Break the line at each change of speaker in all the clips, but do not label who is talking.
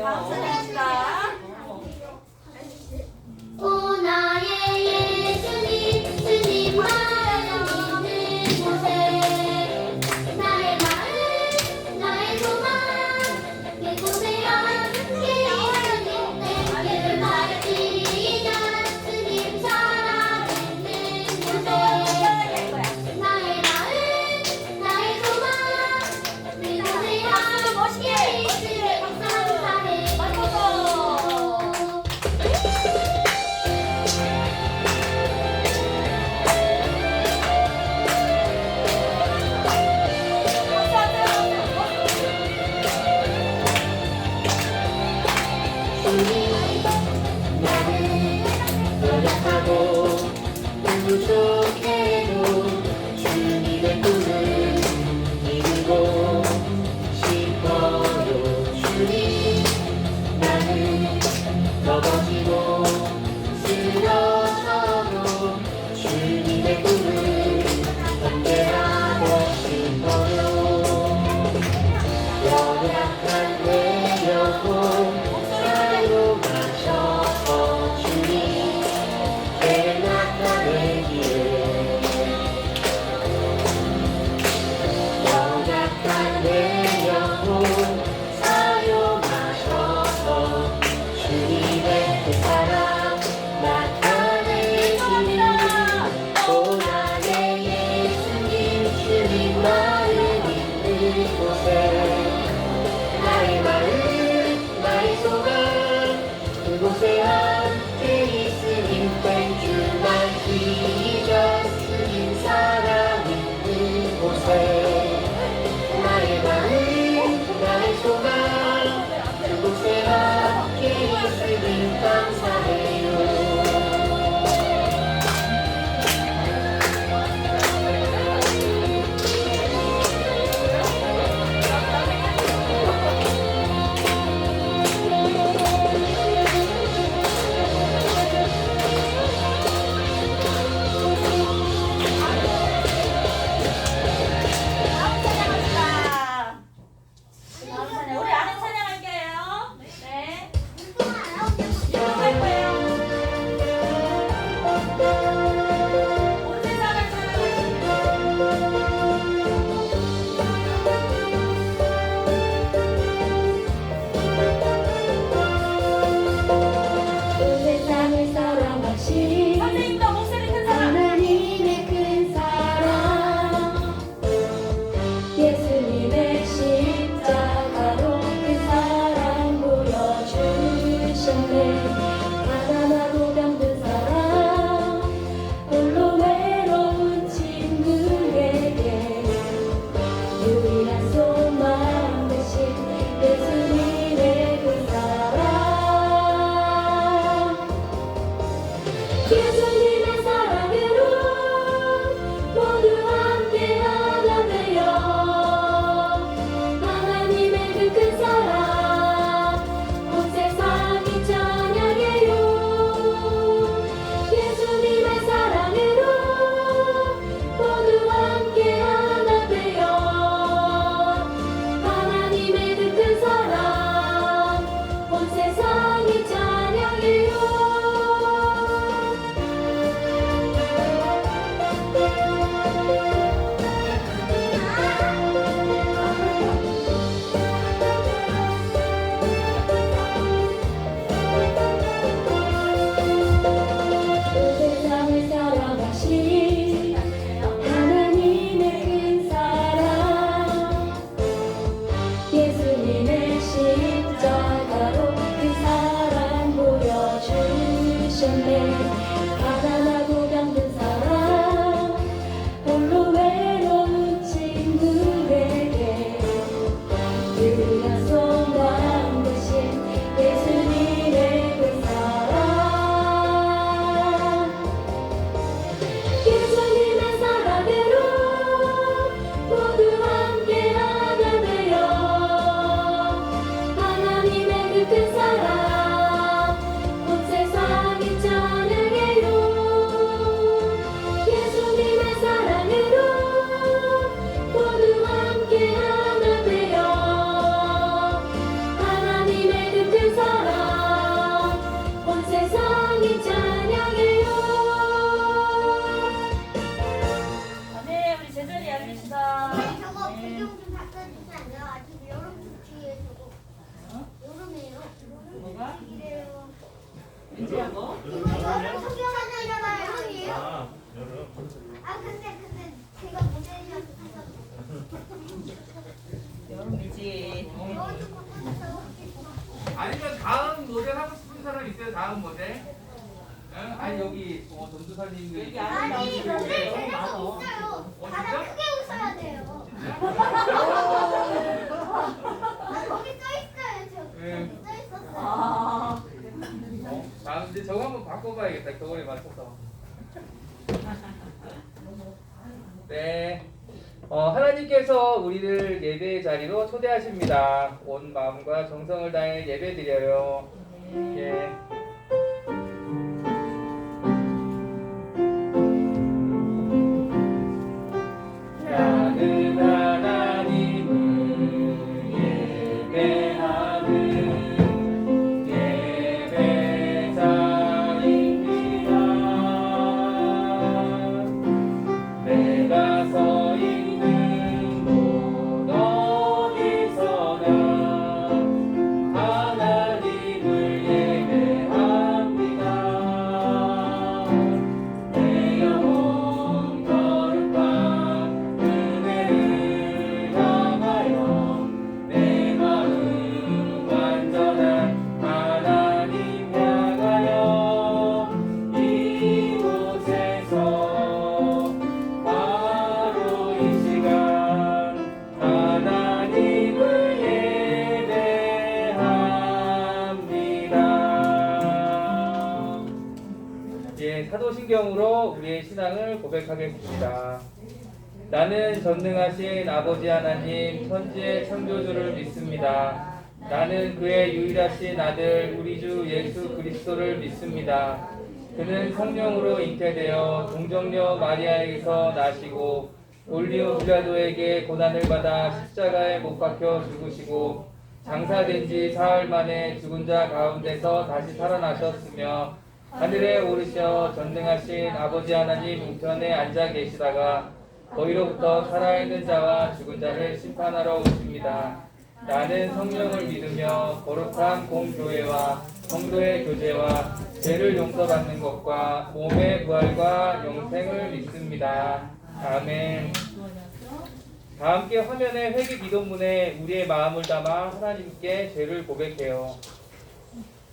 감사합니다.
오 나의 예수님 주님 마음 있는 곳에 나의 마음 나의 소망 이곳에 함께 있으니 땡큐 나의 지자 주님 사랑 있는 곳에 나의 마음 나의 소망 이곳에 함께 있으니 감사해
나는 노력하고 부족해도 주님의 꿈을 이루고 싶어요. 주님 나는 넘어지고 쓰러져도 주님의 꿈을 함께하고 싶어요. 연약한 내 영혼 사용하셔서 주님 내 나타내기에 연약한 내 영혼 사용하셔서 주님의 그 사랑 나타내기를 오 나의 예수님 주님 마음 있는 곳에 나의 마음 나의 소망 그곳에 함께 있으니 Thank you my Jesus 주님 사랑 있는 곳에 나의 마음 나의 소망 그곳에 함께 있으니 감사해요.
감사합니다.
네, 저거 배경 좀 바꿔주시면 안 돼요? 아직 여름 뒤에 저거. 여름이에요.
뭐가?
이래요.
민지야 뭐?
이거 여름 소개하잖아요. 여름이에요?
아, 여름.
근데 제가 모델이라서 사서
여름이지.
이거 좀 바꿔주세요.
아니면 다음 모델 하고 싶은 사람 있어요? 다음 모델? 응? 아니 여기 전도사님들
여기 안
아니,
나오시는데
모델
너무
제가
많어.
있어요.
어,
가장
진짜?
크게 웃어야 돼요. 거기 써있어요. 저기
응.
써있었어요.
아,
자 이제 저거 한번 바꿔봐야겠다. 겨울에 맞춰서. 네. 하나님께서 우리를 예배의 자리로 초대하십니다. 온 마음과 정성을 다해 예배드려요. 예. 나는 하나님을 예배하는 예배자입니다. 내가 서 있는 곳 어디서나 하나님을 예배합니다. 내 영혼 거룩한 은혜를 향하여 내 마음 완전한 하나님 향하여 이곳에서 바로 이 시간 하나님을 예배합니다. 예, 사도신경으로 우리의 신앙을 고백하겠습니다. 나는 전능하신 아버지 하나님 천지의 창조주를 믿습니다. 나는 그의 유일하신 아들 우리 주 예수 그리스도를 믿습니다. 그는 성령으로 잉태되어 동정녀 마리아에게서 나시고 올리오 빌라도에게 고난을 받아 십자가에 못 박혀 죽으시고 장사된 지 사흘 만에 죽은 자 가운데서 다시 살아나셨으며 하늘에 오르셔 전능하신 아버지 하나님 우편에 앉아 계시다가 거기로부터 살아있는 자와 죽은 자를 심판하러 오십니다. 나는 성령을 믿으며 거룩한 공교회와 성도의 교제와 죄를 용서받는 것과 몸의 부활과 영생을 믿습니다. 아멘. 다 함께 화면에 회개 기도문에 우리의 마음을 담아 하나님께 죄를 고백해요.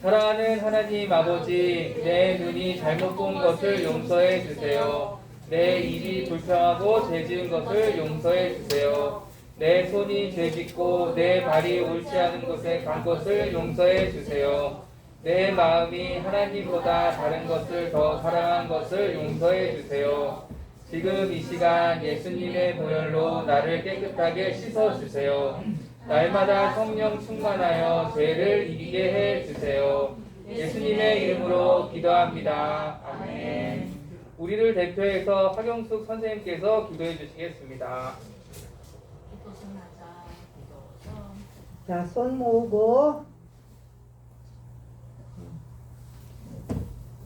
사랑하는 하나님 아버지, 내 눈이 잘못 본 것을 용서해 주세요. 내 입이 불평하고 죄 지은 것을 용서해 주세요. 내 손이 죄 짓고 내 발이 옳지 않은 곳에 간 것을 용서해 주세요. 내 마음이 하나님보다 다른 것을 더 사랑한 것을 용서해 주세요. 지금 이 시간 예수님의 보혈로 나를 깨끗하게 씻어 주세요. 날마다 성령 충만하여 죄를 이기게 해 주세요. 예수님의 이름으로 기도합니다. 아멘. 우리를 대표해서 하경숙 선생님께서 기도해 주시겠습니다.
자, 손 모으고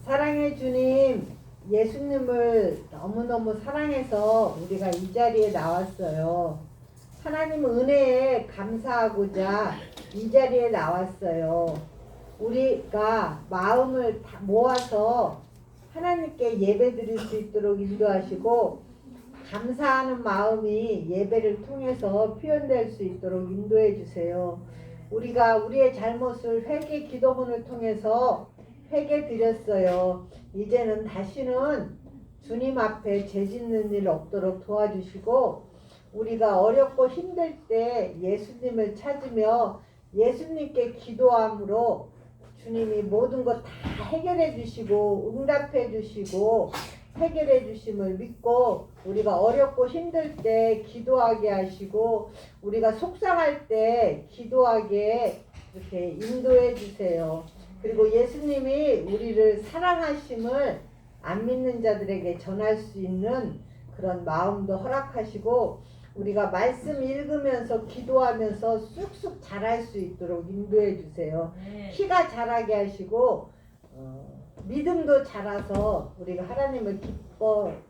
사랑의 주님, 예수님을 너무너무 사랑해서 우리가 이 자리에 나왔어요. 하나님 은혜에 감사하고자 이 자리에 나왔어요. 우리가 마음을 다 모아서 하나님께 예배 드릴 수 있도록 인도하시고 감사하는 마음이 예배를 통해서 표현될 수 있도록 인도해 주세요. 우리가 우리의 잘못을 회개 기도문을 통해서 회개 드렸어요. 이제는 다시는 주님 앞에 죄 짓는 일 없도록 도와주시고 우리가 어렵고 힘들 때 예수님을 찾으며 예수님께 기도함으로 주님이 모든 것 다 해결해 주시고 응답해 주시고 해결해 주심을 믿고 우리가 어렵고 힘들 때 기도하게 하시고 우리가 속상할 때 기도하게 이렇게 인도해 주세요. 그리고 예수님이 우리를 사랑하심을 안 믿는 자들에게 전할 수 있는 그런 마음도 허락하시고 우리가 말씀 읽으면서 기도하면서 쑥쑥 자랄 수 있도록 인도해 주세요. 키가 자라게 하시고 믿음도 자라서 우리가 하나님을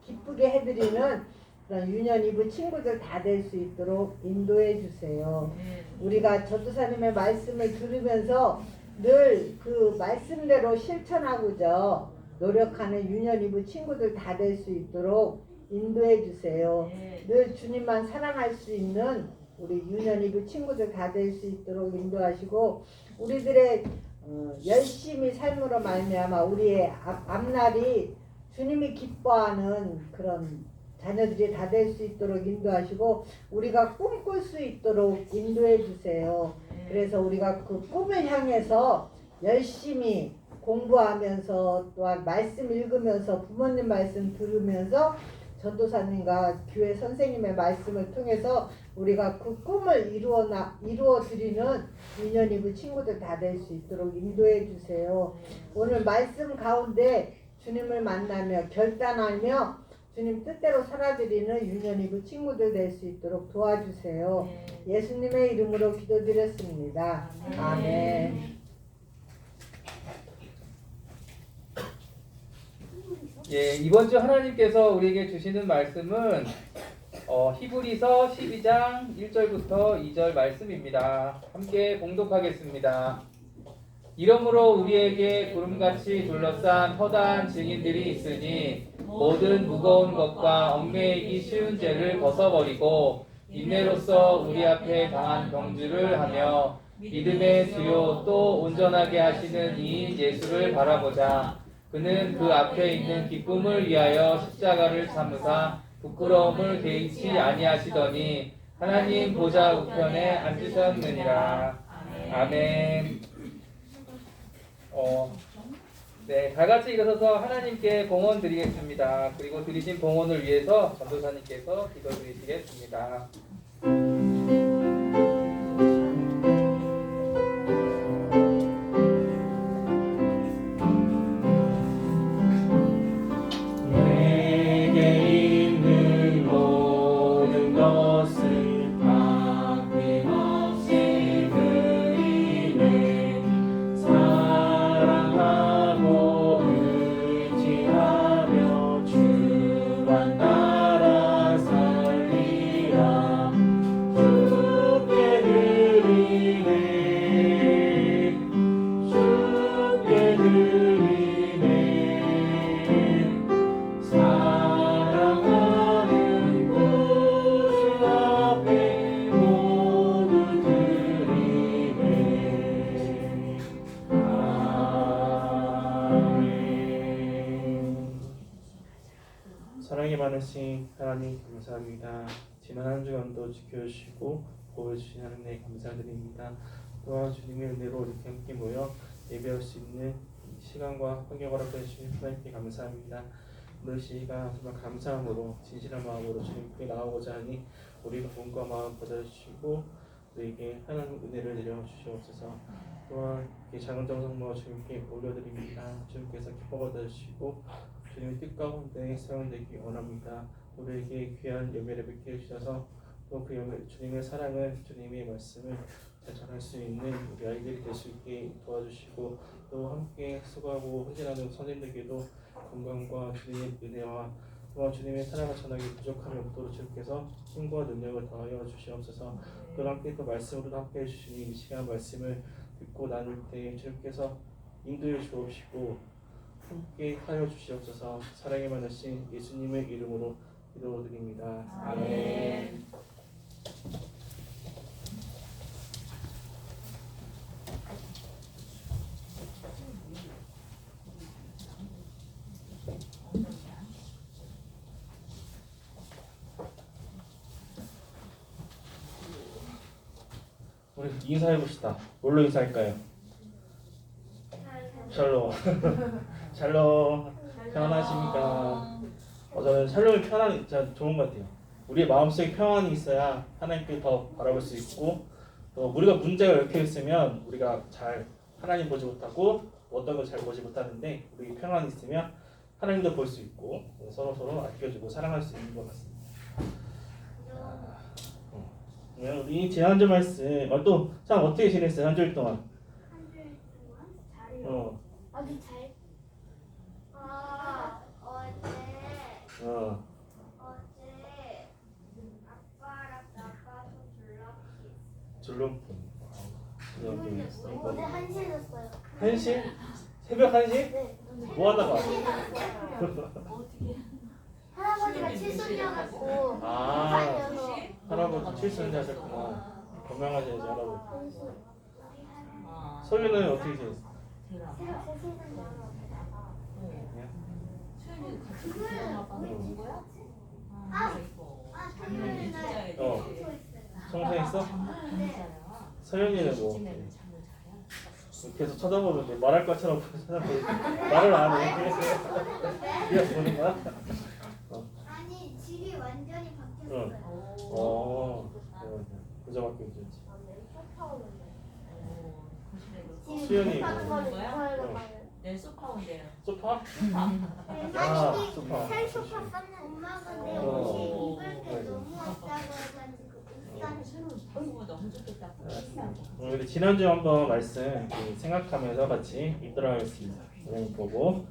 기쁘게 해드리는 그런 유년 이브 친구들 다 될 수 있도록 인도해 주세요.
네.
우리가 전도사님의 말씀을 들으면서 늘 그 말씀대로 실천하고자 노력하는 유년 이브 친구들 다 될 수 있도록 인도해 주세요.
네.
늘 주님만 사랑할 수 있는 우리 유년 이브 친구들 다 될 수 있도록 인도하시고 우리들의 열심히 삶으로 말미암아 우리의 앞날이 주님이 기뻐하는 그런 자녀들이 다 될 수 있도록 인도하시고 우리가 꿈꿀 수 있도록 인도해 주세요. 그래서 우리가 그 꿈을 향해서 열심히 공부하면서 또한 말씀 읽으면서 부모님 말씀 들으면서 전도사님과 교회 선생님의 말씀을 통해서 우리가 그 꿈을 이루어 드리는 유년 이브 친구들 다 될 수 있도록 인도해 주세요. 오늘 말씀 가운데 주님을 만나며 결단하며 주님 뜻대로 살아드리는 유년 이브 친구들 될 수 있도록 도와주세요. 예수님의 이름으로 기도드렸습니다. 아멘.
예, 이번 주 하나님께서 우리에게 주시는 말씀은 히브리서 12장 1절부터 2절 말씀입니다. 함께 봉독하겠습니다. 이러므로 우리에게 구름같이 둘러싼 허다한 증인들이 있으니 모든 무거운 것과 얽매이기 쉬운 죄를 벗어버리고 인내로써 우리 앞에 당한 경주를 하며 믿음의 주요 또 온전하게 하시는 이인 예수를 바라보자. 그는 그 앞에 있는 기쁨을 위하여 십자가를 참으사 부끄러움을 개의치 아니하시더니 하나님 보좌 우편에 앉으셨느니라. 아멘. 네, 다 같이 일어서서 하나님께 봉헌 드리겠습니다. 그리고 드리신 봉헌을 위해서 전도사님께서 기도드리시겠습니다.
사랑이 많으신 하나님 감사합니다. 지난 한 주간도 지켜주시고 보여주신 하나님 감사드립니다. 또한 주님의 은혜로 이렇게 함께 모여 예배할 수 있는 시간과 환경을 허락해주신 하나님께 감사합니다. 오늘 시간 정말 감사함으로 진실한 마음으로 주님께 나오고자 하니 우리가 몸과 마음 받아주시고 우리에게 하나님 은혜를 내려주시옵소서. 또한 작은 정성모 주님께 올려드립니다. 주님께서 기뻐 받아주시고 주님의 뜻 가운데 사용되기 원합니다. 우리에게 귀한 예배를 뵙게 해주셔서 또 그 주님의 사랑을 주님의 말씀을 잘 전할 수 있는 우리 아이들이 될 수 있게 도와주시고 또 함께 수고하고 헌신하는 선생님들께도 건강과 주님의 은혜와 또한 주님의 사랑을 전하기 부족함이 없도록 주님께서 힘과 능력을 더하여 주시옵소서. 또 함께 또 말씀으로 함께 해주시니 이 시간 말씀을 듣고 나눌 때 주님께서 인도해 주옵시고 함께 하여 주시옵소서. 사랑이 많으신 예수님의 이름으로 기도드립니다. 아멘. 우리 인사해 봅시다. 뭘로 인사할까요? 샬롬. 샬롬. 평안하십니까? 저는 샬롬이 편안이 진짜 좋은 것 같아요. 우리의 마음속에 평안이 있어야 하나님께 더 바라볼 수 있고 또 우리가 문제가 얽혀 있으면 우리가 잘 하나님 보지 못하고 어떤 걸 잘 보지 못하는데 우리 평안이 있으면 하나님도 볼 수 있고 서로 아껴주고 사랑할 수 있는 것 같습니다. 우리 지난주 말씀 또 참 어떻게 지냈어요? 한 주일 동안?
한 주일 동안 잘요. 아주 잘. 어제
줄넘기.
어제 1시에 잤어요.
1시? 새벽 1시?
네.
뭐 하다가?
할아버지가 칠순이어갖고
아,
부산이어서
할아버지 칠순 하셨구나. 건강하셔야지 할아버지.
아,
소유는 어떻게 지냈어?
대박.
새벽 3시에 잤어요.
수현이 같이
그거는
들어가봐.
우리
응.
아, 이거.
아, 토요일 날
어.
청소했어요.
청소했어?
네.
서연이는 뭐? 계속 쳐다보는데 말할 것처럼 쳐다보는데 말을 안 해. 그냥 보는 거야?
아니, 집이 완전히
응.
바뀌었어요.
그저밖에 없지.
지금
수연이
급한
뭐?
거를
뭐야?
좋아해서
응.
봐요.
내 소파 온대요.
소파?
아니,
아,
이
소파.
새 소파 쌌는 엄마가 내
어.
옷이 입을 게
맞아.
너무 없다고 해가지고 옷
새로 바꾸고 너무 좋겠다.
우리 지난주에 한번 말씀 생각하면서 같이 읽도록 하겠습니다. 오늘 보고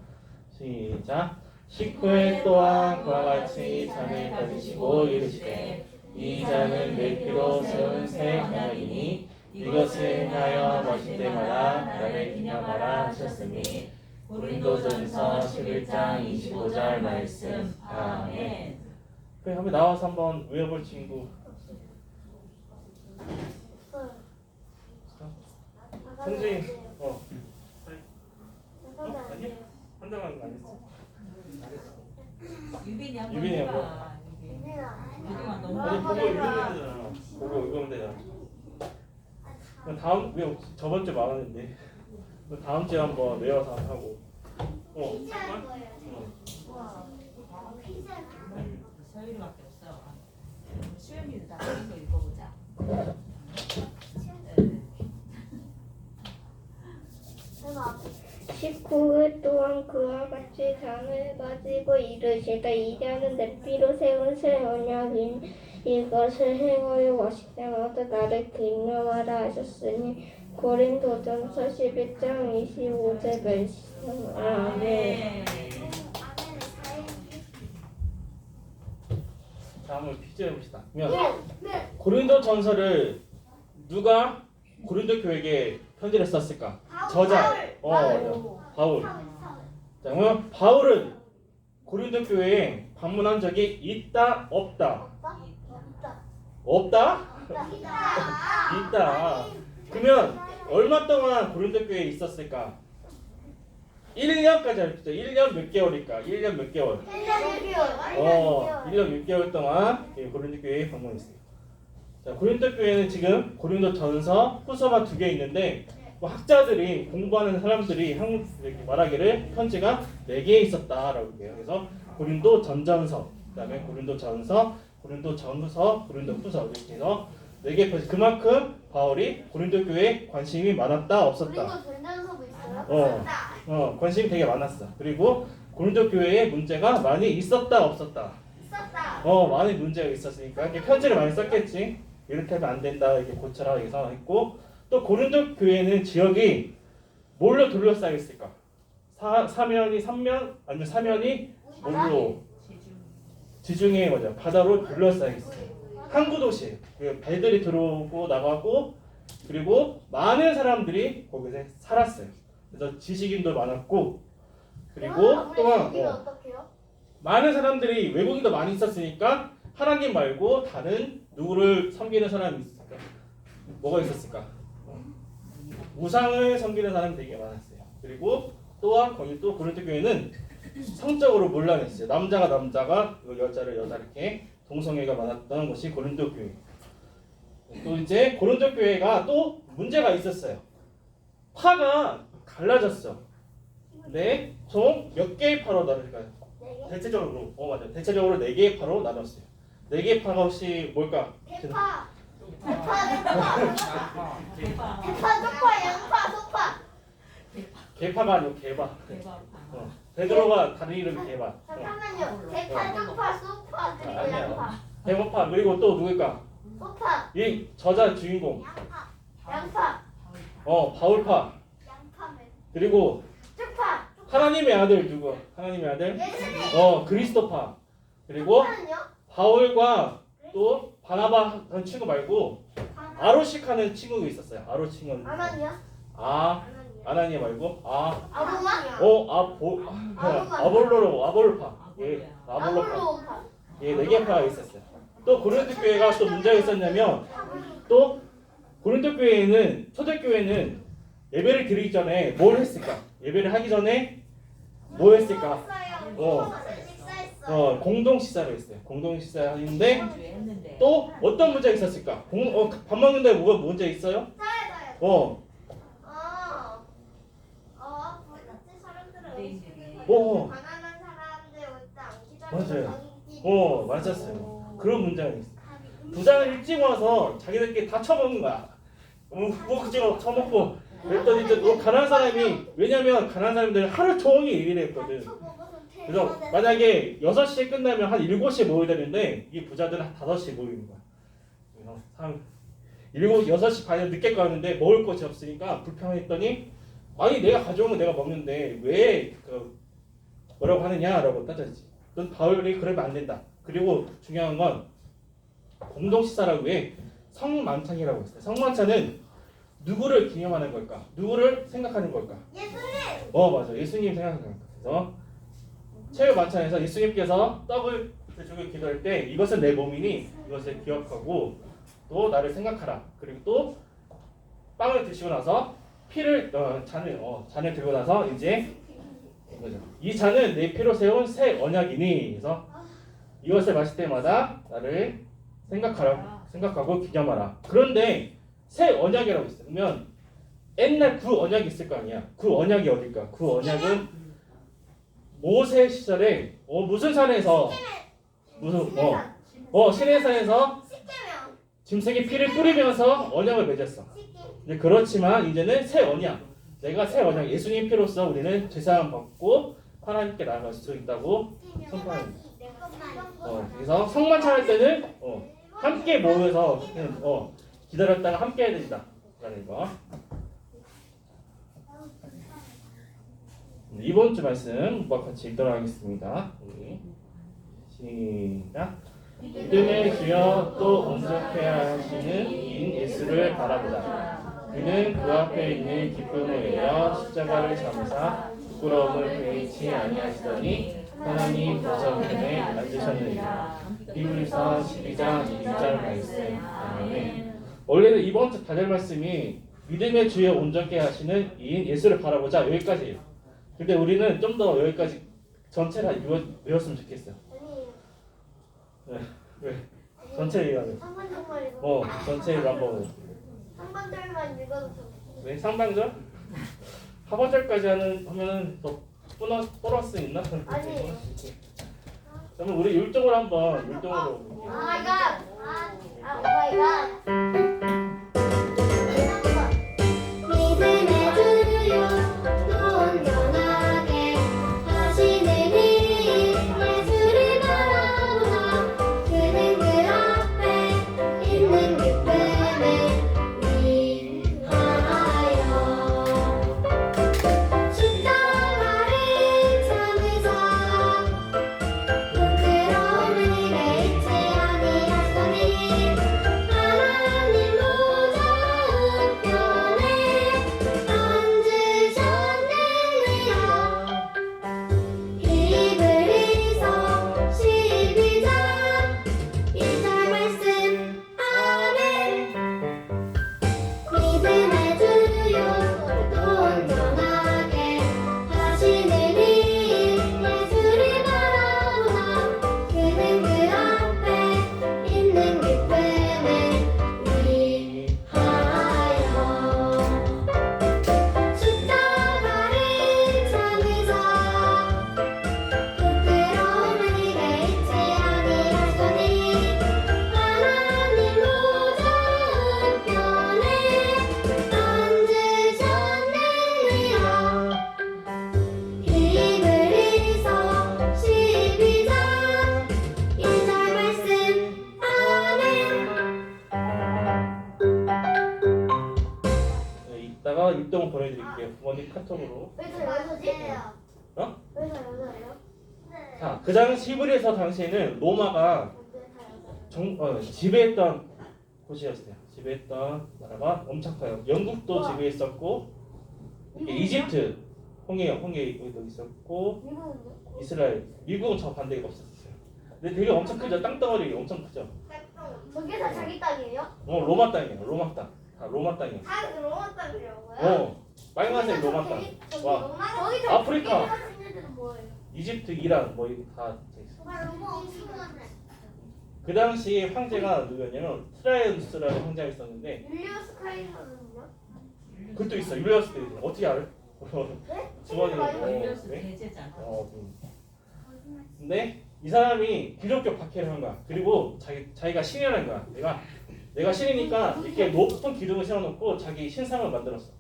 시작. 19회 또한 그와 같이 잔을 가지시고 이르시되 이 잔은 내 피로 세운 새 언약이니 이것을 행하여 마실 때마다 나를 기념하라 하셨으니 고린도전서 11장 25절 말씀. 아멘. 그래 한번 나와서 한번 외워볼 친구.
없어요.
성진이
나가면 안
아니?
돼요.
한장한 거 아니었어?
유빈이 한번
유빈이
해봐. 유빈.
유빈아.
유빈아 너무
아니 보고
해봐.
읽으면 되잖아. 보고 읽으면 되잖아. 그럼 다음 왜 저번 주에 말았는데 그럼 다음 주에 한번 외워서 한번 하고.
피자 할 거예요.
와.
피자.
서유리밖에 없어. 수현이도 다 이거 읽어보자.
대박.
19일 동안 그와 같이 잔을 가지고 이르시되 이 잔은 내 피로 세운 새 언약인 이것을 행하여 마실 때마다 나를 기념하라 하셨으니 고린도전서 11장 25절 말씀. 아멘.
네.
아멘은 4일.
자 한번 퀴즈 해봅시다. 그러면
네.
고린도 전서를 누가 고린도 교회에게 편지를 썼을까? 저자. 맞아. 바울. 자 그러면 바울은 고린도 교회에 방문한 적이 있다 없다? 없다? 있다. 그러면 얼마 동안 고린도 교회에 있었을까? 1년까지 할게요. 1년 몇 개월일까? 1년 몇 개월? 1년 6개월 동안 고린도 교회에 방문했어요. 자, 고린도 교회는 지금 고린도 전서, 후서가 2개 있는데 뭐 학자들이 공부하는 사람들이 한국 이렇게 말하기를 편지가 4개 있었다라고 해요. 그래서 고린도 전전서, 그다음에 고린도 전서, 고린도 전후서, 고린도 후서 이렇게 해서 4개 편지. 그만큼 바울이 고린도 교회에 관심이 많았다 없었다.
그리고 전전서도 있어요?
관심이 되게 많았어. 그리고 고린도 교회에 문제가 많이 있었다 없었다.
있었다.
많이 문제가 있었으니까 이렇게 편지를 많이 썼겠지. 이렇게 하면 안 된다. 이렇게 고쳐라. 이렇게 했고 또 고린도 교회는 지역이 뭘로 둘러싸여 있을까? 사면이 3면 아니면 사면이 뭘로? 지중해 맞아. 바다로 둘러싸여 있어요. 항구 도시. 배들이 들어오고 나가고 그리고 많은 사람들이 거기서 살았어요. 그래서 지식인도 많았고 그리고 또한
어떡해요?
많은 사람들이 외국인도 많이 있었으니까 하나님 말고 다른 누구를 섬기는 사람이 있을까? 뭐가 있었을까? 우상을 섬기는 사람이 되게 많았어요. 그리고 또한 거기 또 고린도 교회는 성적으로 몰라냈어요. 남자가 여자를 여자 이렇게 동성애가 많았던 것이 고린도 교회. 또 이제 고린도 교회가 또 문제가 있었어요. 파가 갈라졌어. 네, 총 몇 개의 파로 나눌까요? 대체적으로 맞아. 대체적으로 4개의 파로 나눴어요. 4개의 파가 혹시 뭘까?
대파,
대박.
쪽파, 양파, 소파.
개파가 아니고 개바.
대박.
베드로가 다른 이름이 개바.
잠깐만요. 대파, 쪽파, 소파 그리고
아니야.
양파.
대모파 그리고 또 누굴까?
소파,
이 저자 주인공.
양파,
바울파.
양파면.
그리고
쪽파.
하나님의 아들 누구? 하나님의 아들?
예수님.
그리스도파. 그리고
쪽파는요?
바울과 또 바나바 한 친구 말고 아로식 하는 친구가 있었어요. 아로 친구는
아나니야?
아
아나니야.
아나니아 말고
아로마?
아볼로파 아볼로파 예, 4개파가 있었어요. 또 고린도 교회가 또 문제가 있었냐면 또 고린도 교회에는 초대교회는 예배를 드리기 전에 뭘 했을까? 예배를 하기 전에 뭐 했을까?
식사했어.
공동 식사를 했어요. 공동 식사를 했는데
했는데
또 어떤 문제가 있었을까? 밥 먹는데 뭐가 문제 있어요?
사야사야. 같이 사람들은 음식을
어.
가난한 사람들 옷도 안
맞아요.
기다리고
맞았어요. 그런 문제가 있어요. 부자는 일찍 와서 자기들끼리 다 처먹는 거야. 그거 처먹고 그랬더니 이제 또 가난한 사람이 왜냐면 가난한 사람들은 하루 종일 일을 했거든. 그래서 만약에 6시에 끝나면 한 7시에 모여야 되는데 이 부자들은 한 5시에 모이는 거야. 그래서 한 6시 반에 늦게 가는데 먹을 것이 없으니까 불평했더니 아니 내가 가져온 거 내가 먹는데 왜 뭐라고 하느냐라고 따졌지. 넌 바울이 그러면 안 된다. 그리고 중요한 건 공동 식사라고 해 성만찬이라고 했어요. 성만찬은 누구를 기념하는 걸까? 누구를 생각하는 걸까?
예수님.
맞아. 예수님 생각하는 걸까? 그래서 최후 만찬에서 예수님께서 떡을 주고 기도할 때 이것은 내 몸이니 이것을 기억하고 또 나를 생각하라. 그리고 또 빵을 드시고 나서 피를 잔을 들고 나서 이제 이 잔은 내 피로 세운 새 언약이니 그래서 이것을 마실 때마다 나를 생각하고 기념하라. 그런데 새 언약이라고 있어요. 그러면 옛날 구 언약이 있을 거 아니야. 구 언약이 어딜까? 구 언약은 모세 시절에 무슨 산에서 시내산에서 짐승의 피를 뿌리면서 언약을 맺었어. 근데 그렇지만 이제는 새 언약. 내가 새 언약 예수님 피로써 우리는 제사함 받고 하나님께 나아갈 수 있다고 선포합니다. 그래서 성만찬 할 때는 함께 모여서 기다렸다가 함께 해야 된다라는 거. 이번 주 말씀 같이 읽도록 하겠습니다. 우리 시작. 믿음의 주여 또 온전케 하시는 인 예수를 바라보다. 그는 그 앞에 있는 기쁨을 위하여 십자가를 잠사 부끄러움을 개의치 아니하시더니 하나님 보좌우편에 앉으셨느니라. 히브리서 12장 2절 말씀. 아멘. 원래는 이번 주 다들 말씀이 믿음의 주여 온전케 하시는 이인 예수를 바라보자 여기까지예요. 근데 우리는 좀 더 여기까지 전체를 외웠으면 좋겠어요. 왜? 전체를 읽어요. 전체를 한번.
상반절만 읽어도 좋겠어.
왜? 상반절? 하반절까지 하면은 더 보너스 있나?
아니.
그러면 우리 율동을 한번 율동으로 볼게요.
믿음의 주여 또 온전하게 하시는 이 예수를 바라보다. 그는 그 앞에 있는 기쁨을 위하여 십자가를 참으사 부끄러움을 잊지 아니하시더니 하나님 보좌 우편에 앉으셨느니라. 히브리서 12장 2절 말씀. 아멘. 믿음의 주여 또 온전하게 하시는 이 예수를 바라보다. 그는 그 앞에 있는 기쁨을 위하여 십자가를 참으사 부끄러움을 잊지 아니하시더니 하나님 보좌 우편에 앉으셨느니라. 히브리서 12장 2절 말씀. 아멘.
이따가 율동 보내드릴게요. 부모님 카톡으로.
왜 저러지?
어?
왜 저러세요?
자, 그 당시 히브리서 당시에는 로마가 지배했던 곳이었어요. 지배했던 나라가 엄청 커요. 영국도 지배했었고, 이게 이집트, 홍해도 있었고,
미국은
이스라엘, 미국은 저 반대가 없었어요. 근데 되게 엄청 크죠. 땅덩어리 엄청 크죠.
저게 다 자기 땅이에요?
로마 땅이에요. 로마 땅. 다 로마 땅이에요.
다 로마 땅이라고요?
빨간색 로마 땅. 와,
저기
아프리카.
있는 데는 뭐예요?
이집트, 이란 뭐 이거 다 있어요.
로마 엄청나네.
그 당시 황제가 누구였냐면 트라이언스라는 황제가 있었는데,
율리우스 카이사는요?
그것도 있어. 율리어스도 있어. 어떻게 알아?
네?
주머니에
율리어스
네?
대제잖아.
근데 이 사람이 기독교 박해를 한 거야. 그리고 자기가 신이라는 거야. 내가 신이니까 이렇게 높은 기둥을 세워놓고 자기 신상을 만들었어.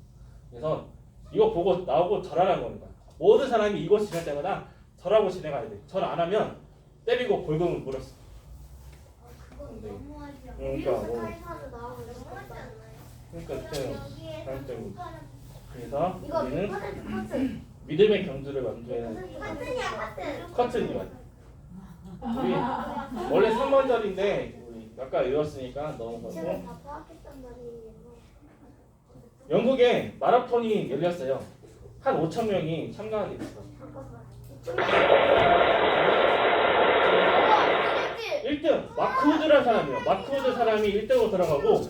그래서 이거 보고 나오고 절하라는 거야. 모든 사람이 이곳 지날 때마다 절하고 지나가야 돼. 절 안 하면 때리고 벌금을 물었어.
그건
네.
너무하지 않아요?
그러니까
율리우스
뭐.
카이사도 나오고 너무하지 않나요?
그러니까 좀
여기에
장점이. 그래서
이거
우리는
100% 커튼.
믿음의 경주를 만들어야 돼.
커튼이야 커튼.
커튼이야. 우리 원래 3번절인데 우리 아까 외웠으니까
제가
넘어가고.
다 파악했단 말이에요.
영국에 마라톤이 열렸어요. 한 5천 명이 참가하게 됐어.
잠깐만.
1등 마크 우드라는 사람이에요. 마크 우드 사람이 1등으로 들어가고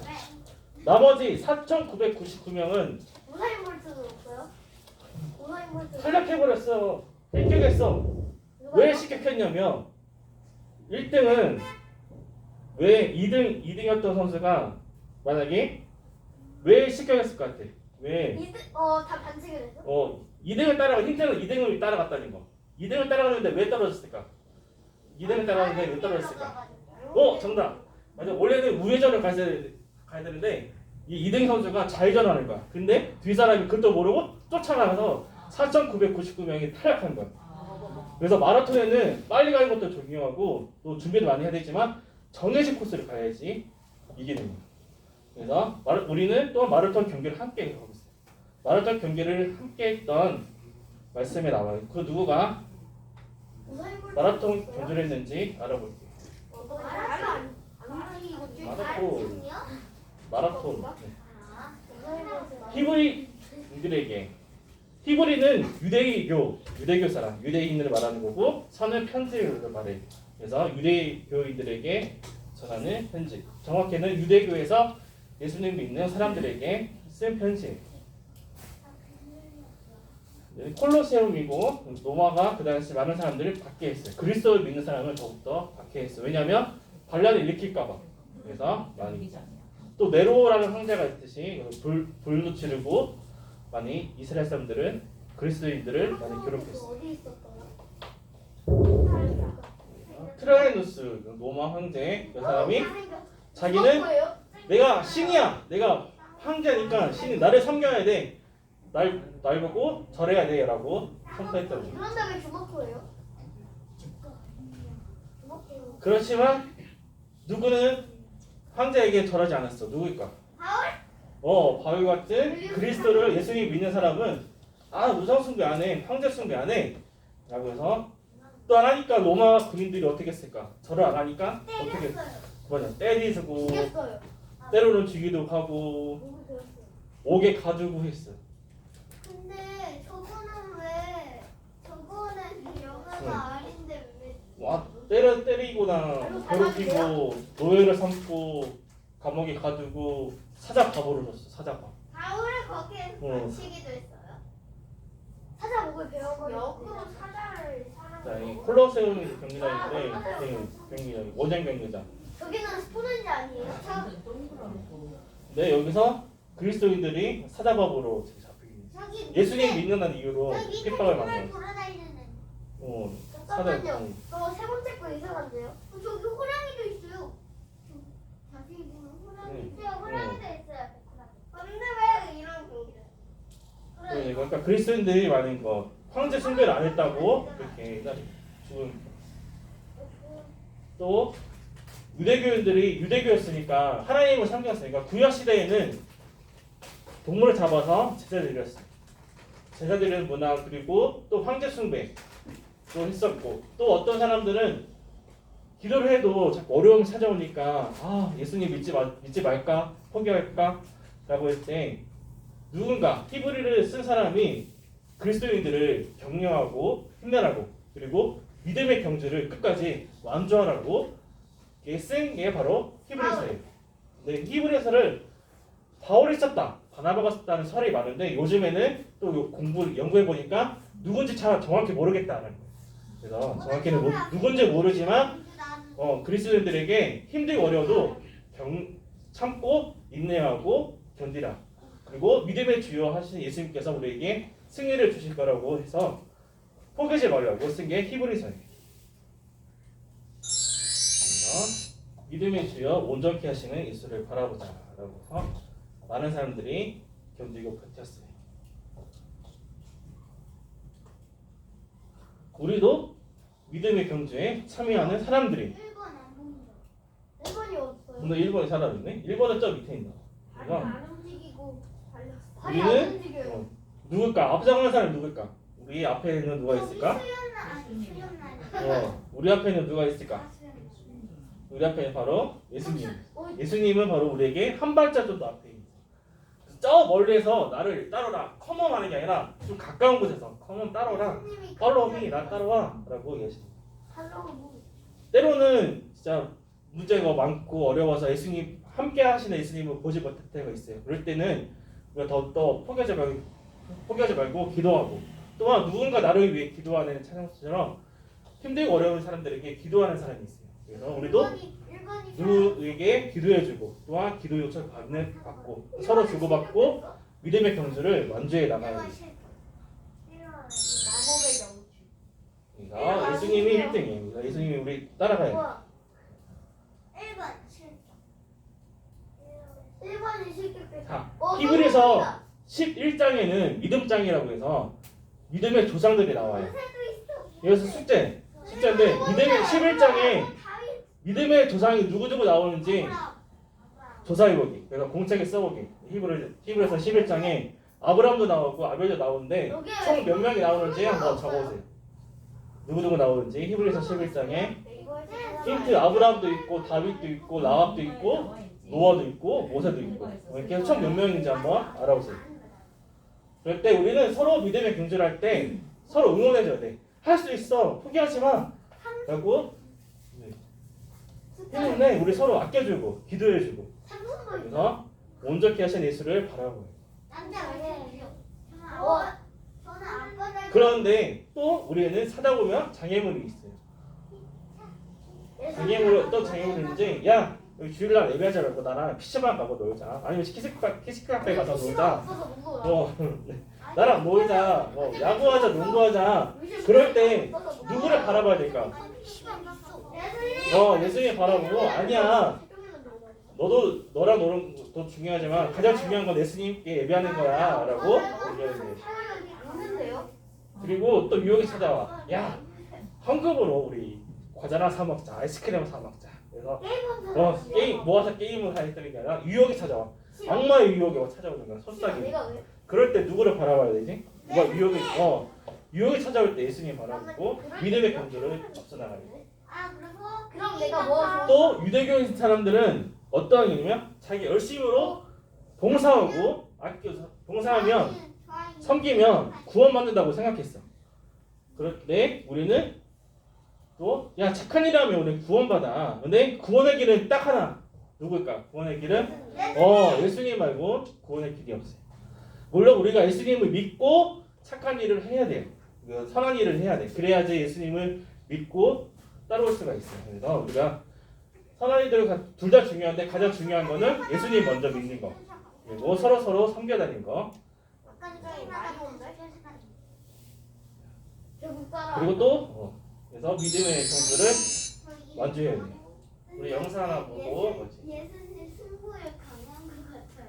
나머지 4,999명은
우사인 볼트도 없어요? 우사인 볼트.
탈락해버렸어. 획격했어. 왜 실격했냐면 1등은 왜 2등이었던 선수가 만약에 왜 실격했을 것 같아? 왜?
다 반칙을 해서?
2등을 따라가 힌트는 2등을 따라갔다는 거. 2등을 따라가는데 왜 떨어졌을까? 2등을 따라가는데 왜 떨어졌을까? 정답. 맞아. 원래는 우회전을 가야 되는데 이 2등 선수가 좌회전하는 거야. 근데 뒤 사람이 그것도 모르고 쫓아나가서 4,999명이 탈락한 거야. 그래서 마라톤에는 빨리 가는 것도 중요하고 또 준비도 많이 해야 되지만 정해진 코스를 가야지 이기는 거야. 그래서 우리는 또 마라톤 경기를 함께 하고 있어요. 마라톤 경기를 함께 했던 말씀에 나와요. 그 누구가
우사인 볼트.
마라톤 경주를 했는지 알아볼게요. 마라톤. 히브리인들에게 히브리는 유대교 사람, 유대인을 말하는 거고 선은 편지를 말해. 그래서 유대교인들에게 전하는 편지. 정확히는 유대교에서 예수님 믿는 사람들에게 쓴 편지예요. 콜로세움이고 로마가 그 당시 많은 사람들을 박해했어요. 그리스도를 믿는 사람을 더욱더 박해했어요. 왜냐하면 반란을 일으킬까봐. 그래서 많이 또 네로라는 황제가 있듯이 불도 지르고 많이 이스라엘 사람들은 그리스도인들을 많이 괴롭혔어요.
어디 있었어요?
트라이누스 로마 황제 그 사람이 자기는 내가 신이야. 내가 황제니까 신이 나를 섬겨야 돼. 날 보고 절해야 돼라고 선포했다고.
그런데 왜 주먹포예요? 주먹포.
그렇지만 누구는 황제에게 절하지 않았어. 누구일까? 바울 같은 그리스도를 예수님 믿는 사람은 우상 숭배 안 해. 황제 숭배 안 해. 라고 해서 또 안 하니까 로마 군인들이 어떻게 했을까? 절을 안 하니까 어떻게 때리고
죽였어요.
때로는 죽이도 하고
누구 배웠어요?
옥에 가두고 했어.
근데 저거는 영화가 아닌데 왜?
때리거나 괴롭히고 노예를 삼고 감옥에 가두고 사자밥으로 줬어. 사자밥.
바울을 거기에 반치기도 했어요. 사자 목을 배워버리고 역으로 사자를
자, 이 콜로세움 경기장인데 경기장 원정 경기장.
저기는 스포는지 아니에요?
네, 여기서 그리스도인들이 사자밥으로 잡히게 됐어요. 예수님 믿는다는 이유로 핍박을 받는.
잠깐만요. 저 세 번째 거 이상한데요? 저기 호랑이도 있어요. 자세히 보면 호랑이 있어요. 호랑이도 있어요. 근데 왜 이런 경기를?
그러니까 그리스도인들이 많은 거 황제 숭배를 안 했다고 이렇게 죽은. 또 유대교인들이 유대교였으니까 하나님을 섬겼으니까 구약 시대에는 동물을 잡아서 제사 드렸어요. 제사 드리는 문화 그리고 또 황제 숭배 또 했었고 또 어떤 사람들은 기도를 해도 자꾸 어려움이 찾아오니까 예수님 믿지 말까? 포기할까? 라고 할 때 누군가 히브리를 쓴 사람이 그리스도인들을 격려하고 힘내라고 그리고 믿음의 경주를 끝까지 완주하라고 쓴 게 바로 히브리서예요. 근데 히브리서를 바울이 썼다, 바나바가 썼다는 설이 많은데 요즘에는 또 연구해 보니까 누군지 정확히 모르겠다는 거예요. 그래서 정확히는 누군지 모르지만 그리스도인들에게 힘들고 어려워도 참고 인내하고 견디라. 그리고 믿음의 주요 하신 예수님께서 우리에게 승리를 주실 거라고 해서 포기하지 말라고 쓴 게 히브리서예요. 그래서 믿음의 주여 온전케 하시는 예수를 바라보자라고 해서 많은 사람들이 견디고 버텼어요. 우리도 믿음의 경주에 참여하는 사람들이
1번 안 보인다. 1번이 없어요.
오늘 1번에 사람이네. 1번은 저 밑에 있나?
발이
그래서
안 움직이고 발렸어. 발이 안
우리는
움직여요.
누굴까? 앞장하는 사람이 누굴까? 우리 앞에는 누가 있을까?
수연나.
우리 앞에는 누가 있을까? 우리 앞에는 바로 예수님. 예수님은 바로 우리에게 한 발자국 더 앞에 있는. 저 멀리에서 나를 따르라. 컴온 하는 게 아니라 좀 가까운 곳에서 컴온 따라오라. 팔로우미 나 따라와라고 얘기하십니다. 때로는 진짜 문제가 많고 어려워서 예수님 함께 하시는 예수님을 보지 못할 때가 있어요. 그럴 때는 우리가 더 포기하지 말고 기도하고 또한 누군가 나를 위해 기도하는 찬양처럼 힘들고 어려운 사람들에게 기도하는 사람이 있어요. 그래서 우리도 누구에게 기도해주고 또한 기도 요청 받고 서로 주고받고 믿음의 경주를 완주해 나가야 돼요. 그러니까 예수님이 1등이에요. 예수님이 우리 따라가야 돼요.
1번이 실격됐어.
자, 히브리서 11장에는 믿음장이라고 해서 믿음의 조상들이 나와요. 여기서 숙제인데 믿음의 11장에 믿음의 조상이 누구누구 나오는지 조사해보기. 그래서 공책에 써보기. 히브리서 11장에 아브라함도 나오고 아벨도 나오는데 총 몇 명이 나오는지 한번 적어보세요. 누구누구 나오는지 히브리서 11장에 힌트 아브라함도 있고 다윗도 있고 라합도 있고 노아도 있고 모세도 있고 이렇게 총 몇 명인지 한번 알아보세요. 그럴 때 우리는 서로 믿음의 경주를 할 때 서로 응원해줘야 돼. 할 수 있어. 포기하지 마. 라고 때문에 우리 서로 아껴주고 기도해주고 그래서 온전케 하신 예수를 바라보고 그런데 또 우리는 사다 보면 장애물이 있어요. 어떤 장애물이 있는지 야 여기 주일날 예배하지 말고 나랑 PC방 가고 놀자. 아니면 키스카페 가서 놀자. 나랑 놀자. 야구하자, 농구하자. 그럴 때 누구를 바라봐야 될까? 예수님 바라보고 아니야. 너랑 노는 것도 중요하지만 가장 중요한 건 예수님께 예배하는 거야. 라고 얘기해야 돼요. 그리고 또 유혹이 찾아와. 야, 현금으로 우리 과자나 사 먹자. 아이스크림 사 먹자. 그래서 게임 모아서 게임을 하겠다는 게 아니라 유혹이 찾아와. 악마의 유혹이 찾아오는 거야. 속삭이. 그럴 때 누구를 바라봐야 되지? 누가 유혹이 찾아올 때 예수님 바라보고 믿음의 경주를 앞서 나가야 돼.
그럼 내가 뭐?
또 유대교인 사람들은 어떠한 의미냐? 자기 열심으로 봉사하고 아껴서 봉사하면 섬기면 구원받는다고 생각했어. 그럴 때 우리는 또 야 착한 일하면 우리 구원받아. 근데 구원의 길은 딱 하나. 누굴까? 구원의 길은 예수님 말고 구원의 길이 없어요. 물론 우리가 예수님을 믿고 착한 일을 해야 돼요. 선한 일을 해야 돼. 그래야지 예수님을 믿고 따라올 수가 있어요. 그래서 우리가 선한 일들 둘 다 중요한데 가장 중요한 거는 예수님 먼저 믿는 거. 그리고 서로 섬겨다니는 거. 그리고 또 그래서 믿음의 경주를 완주해야 돼요. 우리 영상 하나 보고 뭐지?
예수님 승부에 강한 것 같아요.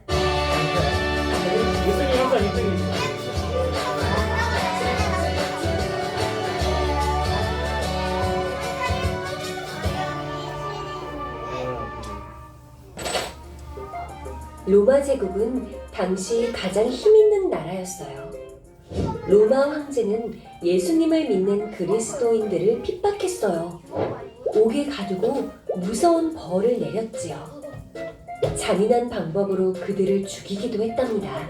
예수님 항상 1등이시죠.
로마 제국은 당시 가장 힘있는 나라였어요. 로마 황제는 예수님을 믿는 그리스도인들을 핍박했어요. 옥에 가두고 무서운 벌을 내렸지요. 잔인한 방법으로 그들을 죽이기도 했답니다.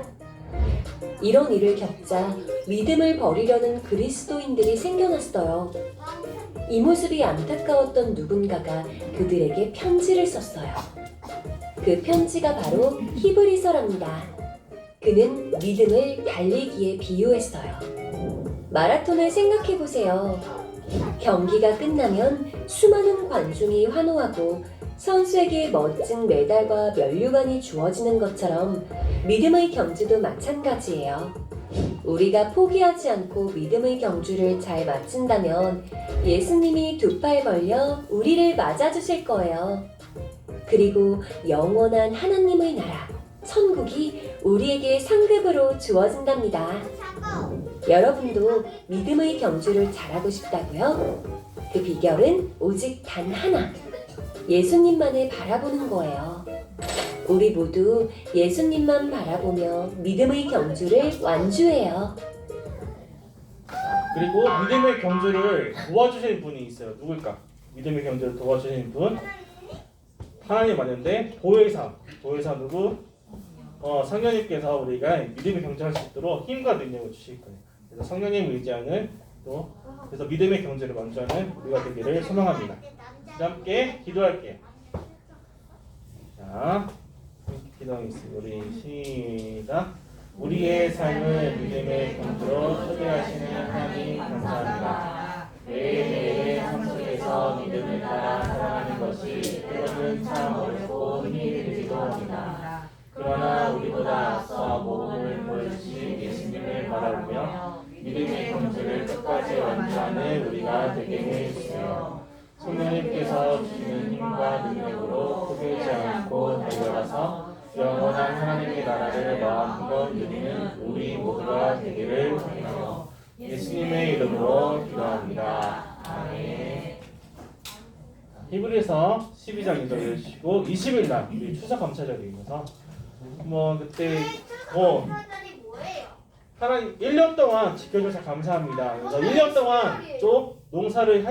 이런 일을 겪자 믿음을 버리려는 그리스도인들이 생겨났어요. 이 모습이 안타까웠던 누군가가 그들에게 편지를 썼어요. 그 편지가 바로 히브리서랍니다. 그는 믿음을 달리기에 비유했어요. 마라톤을 생각해보세요. 경기가 끝나면 수많은 관중이 환호하고 선수에게 멋진 메달과 면류관이 주어지는 것처럼 믿음의 경주도 마찬가지예요. 우리가 포기하지 않고 믿음의 경주를 잘 마친다면 예수님이 두 팔 벌려 우리를 맞아주실 거예요. 그리고 영원한 하나님의 나라, 천국이 우리에게 상급으로 주어진답니다. 여러분도 믿음의 경주를 잘하고 싶다고요? 그 비결은 오직 단 하나, 예수님만을 바라보는 거예요. 우리 모두 예수님만 바라보며 믿음의 경주를 완주해요.
그리고 믿음의 경주를 도와주시는 분이 있어요. 누굴까? 믿음의 경주를 도와주시는 분? 하나님 맞는데 보혜사 누구? 성령님께서 우리가 믿음의 경주할 수 있도록 힘과 능력을 주실 거예요. 그래서 성령님 의지하는 또 그래서 믿음의 경주를 완주하는 우리가 되기를 소망합니다. 함께 기도할게요. 자, 기도하겠습니다. 우리 시작. 우리의 삶을 믿음의 경주로 초대하시는 하나님 감사합니다. 매일매일의 삶 속에서 믿음을 따라 살아가는 것이 때로는 참 어렵고 힘이 들기도 합니다. 그러나 우리보다 앞서 모험을 보여주신 예수님을 바라보며 믿음의 경주를 끝까지 완주하는 우리가 되게 해주세요. 성령님께서 주시는 힘과 능력으로 포기하지 않고 달려가서 영원한 하나님의 나라를 마음껏 누리는 우리 모두가 되기를 원해요. 예수님의 이름으로 기도합니다. 아멘. 히브리서 12장 읽어 주시고 20일 날 우리 추석 감사절이 있어서 그때
감사절이 뭐예요?
하나님 1년 동안 지켜줘서 감사합니다. 그래서 1년 동안 좀 농사를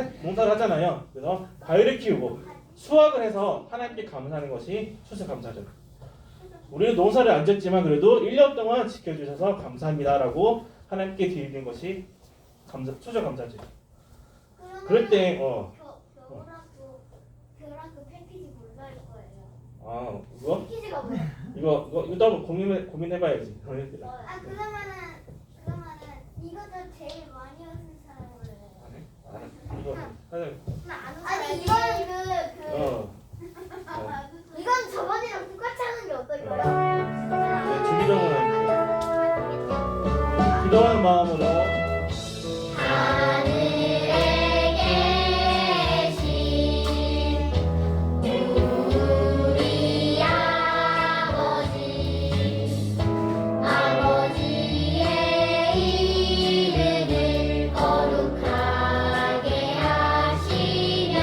하잖아요. 그래서 과일을 키우고 수확을 해서 하나님께 감사하는 것이 추석 감사절. 우리는 농사를 안 짓지만 그래도 1년 동안 지켜주셔서 감사합니다라고 하나님께 드리는 것이 추석 감사절. 그럴 때
벼락도 패키지 몰라일 거예요.
이거?
패키지가 뭐예요?
이것도 한번 고민해봐야지.
그러면은 이것도 제일 많이 하는 사람을.
이거 하자.
아니 이거는 이건 저번이랑 똑같이 하는 게 어떨까요?
기도하는 마음으로
하늘에 계신 우리 아버지의 이름을 거룩하게 하시며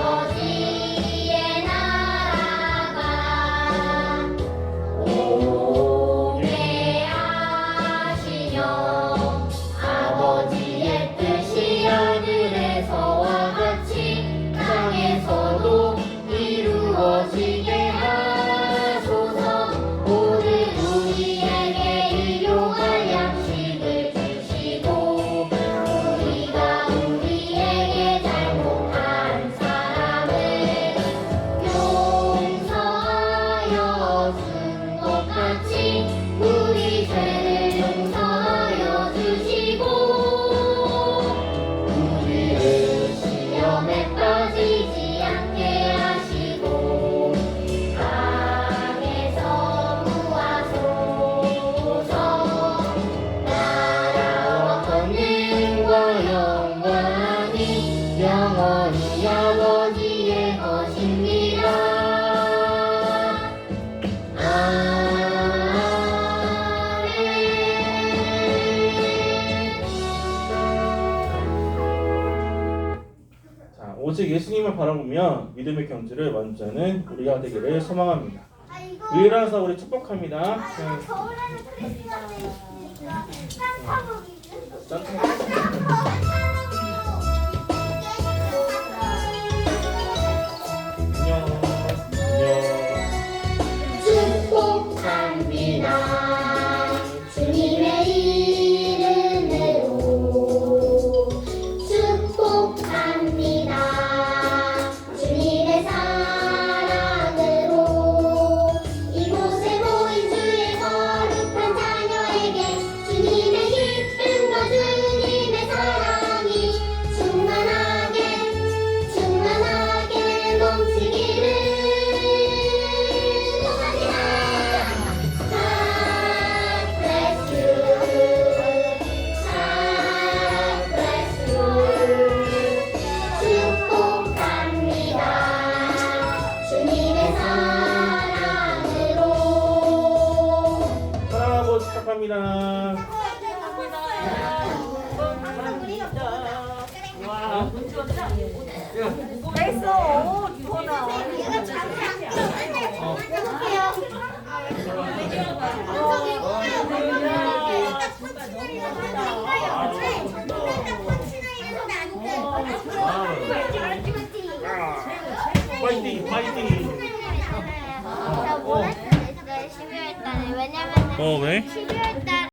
아버지의 나라가 오게 하시며 아버지의 뜻이 하늘에서와 같이 땅에서도 이루어지게 하소서. 오늘 우리에게 일용할 양식을 주시고 우리가 우리에게 잘못한 사람을 용서하여 준 것 같이 우리 죄를 용서하여 주시고 우리를 시험에 빠지지 않게 하시고 악에서 구하소서. 나라와 권능과 영광이 영원히 아버지의 것입니다.
자, 오직 예수님을 바라보며 믿음의 경주를 완주하는 우리가 되기를 소망합니다. 일어나서 우리 축복합니다.
겨울에는 크리스마스 있으니까 산타복이
짠.
했어요. 12월 달에. 왜냐면
왜?
12월 달